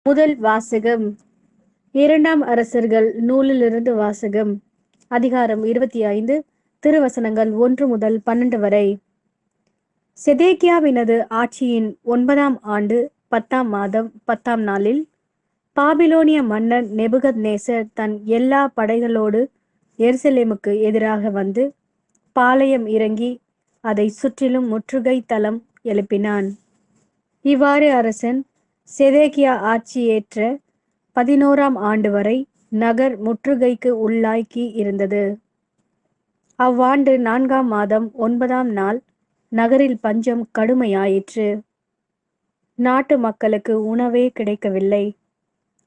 முதல் வாசகம் இரண்டாம் அரசர்கள் நூலிலிருந்து வாசகம். அதிகாரம் 25, திருவசனங்கள் 1 முதல் 12 வரை. செதேக்கியாவினது ஆட்சியின் 9ஆம் ஆண்டு 10ஆம் மாதம் 10ஆம் நாளில் பாபிலோனிய மன்னன் நெபுகத்நேசர் தன் எல்லா படைகளோடு எருசலேமுக்கு எதிராக வந்து பாளையம் இறங்கி அதை சுற்றிலும் முற்றுகை தளம் எழுப்பினான். இவ்வாறு அரசன் செதேக்கியா ஆட்சியேற்ற 11ஆம் ஆண்டு வரை நகர் முற்றுகைக்கு உள்ளாக்கி இருந்தது. அவ்வாண்டு 4ஆம் மாதம் 9ஆம் நாள் நகரில் பஞ்சம் கடுமையாயிற்று. நாட்டு மக்களுக்கு உணவே கிடைக்கவில்லை.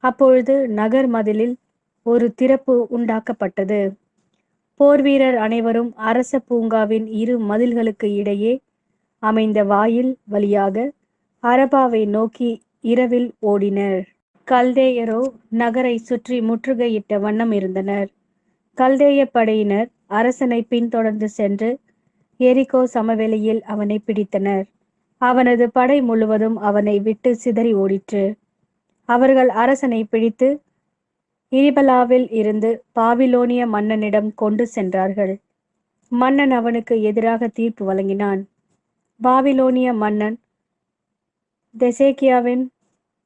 அப்பொழுது நகர் மதிலில் ஒரு திறப்பு உண்டாக்கப்பட்டது. போர்வீரர் அனைவரும் அரச பூங்காவின் 2 மதில்களுக்கு இடையே அமைந்த வாயில் வழியாக அரபாவை நோக்கி இரவில் ஓடினர். கல்தேயரோ நகரை சுற்றி முற்றுகையிட்ட வண்ணம் இருந்தனர். கல்தேய படையினர் அரசனை பின்தொடர்ந்து சென்று எரிகோ சமவெளியில் அவனை பிடித்தனர். அவனது படை முழுவதும் அவனை விட்டு சிதறி ஓடிற்று. அவர்கள் அரசனை பிடித்து இரிபலாவில் இருந்து பாபிலோனிய மன்னனிடம் கொண்டு சென்றார்கள். மன்னன் அவனுக்கு எதிராக தீர்ப்பு வழங்கினான். பாபிலோனிய மன்னன் தெசேக்கியாவின்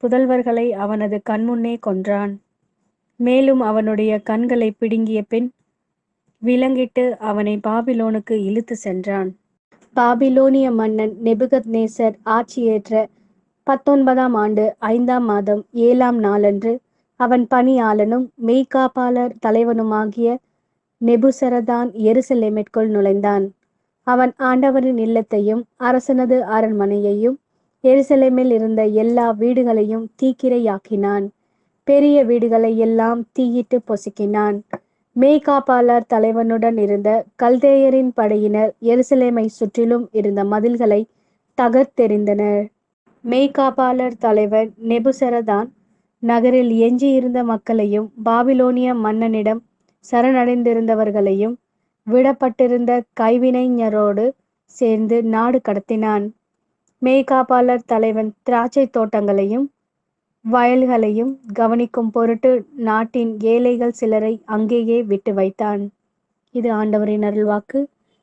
புதல்வர்களை அவனது கண்முன்னே கொன்றான். மேலும் அவனுடைய கண்களை பிடுங்கிய பின் விலங்கிட்டு அவனை பாபிலோனுக்கு இழுத்து சென்றான். பாபிலோனிய மன்னன் நெபுகத்நேசர் ஆட்சியேற்ற 19ஆம் ஆண்டு 5ஆம் மாதம் 7ஆம் நாளன்று அவன் பணியாளனும் மெய்காப்பாளர் தலைவனுமாகிய நெபுசரதான் எருசலேமிற்குள் நுழைந்தான். அவன் ஆண்டவரின் இல்லத்தையும் அரசனது அரண்மனையையும் எருசலேமில் இருந்த எல்லா வீடுகளையும் தீக்கிரையாக்கினான். பெரிய வீடுகளை எல்லாம் தீயிட்டு பொசுக்கினான். மெய்காப்பாளர் தலைவனுடன் இருந்த கல்தேயரின் படையினர் எருசலேமை சுற்றிலும் இருந்த மதில்களை தகர்த்தெறிந்தனர். மெய்காப்பாளர் தலைவன் நெபுசரதான் நகரில் எஞ்சியிருந்த மக்களையும் பாபிலோனிய மன்னனிடம் சரணடைந்திருந்தவர்களையும் விடப்பட்டிருந்த கைவினைஞரோடு சேர்ந்து நாடு கடத்தினான். மெய்காப்பாளர் தலைவன் திராட்சை தோட்டங்களையும் வயல்களையும் கவனிக்கும் பொருட்டு நாட்டின் ஏழைகள் சிலரை அங்கேயே விட்டு வைத்தான். இது ஆண்டவரின் அருள்வாக்கு.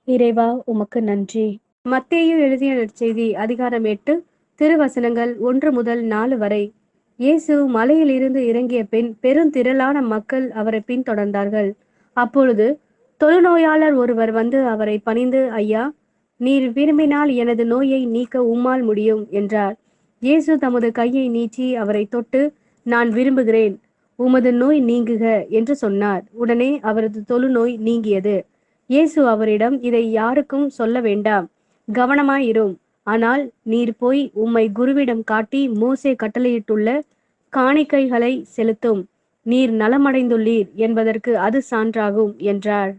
இறைவா, உமக்கு நன்றி. மத்தேயு எழுதிய நற்செய்தி அதிகாரம் 8, திருவசனங்கள் 1 முதல் 4 வரை. இயேசு மலையில் இருந்து இறங்கிய பின் பெருந்திரளான மக்கள் அவரை பின்தொடர்ந்தார்கள். அப்பொழுது தொழுநோயாளர் ஒருவர் வந்து அவரை பணிந்து, ஐயா, நீர் விரும்பினால் எனது நோயை நீக்க உம்மால் முடியும் என்றார். இயேசு தமது கையை நீட்டி அவரை தொட்டு, நான் விரும்புகிறேன், உமது நோய் நீங்குக என்று சொன்னார். உடனே அவரது தொழுநோய் நீங்கியது. இயேசு அவரிடம், இதை யாருக்கும் சொல்ல வேண்டாம், கவனமாயிரும். ஆனால் நீர் போய் உம்மை குருவிடம் காட்டி மோசே கட்டளையிட்டுள்ள காணிக்கைகளை செலுத்தும். நீர் நலமடைந்துள்ளீர் என்பதற்கு அது சான்றாகும் என்றார்.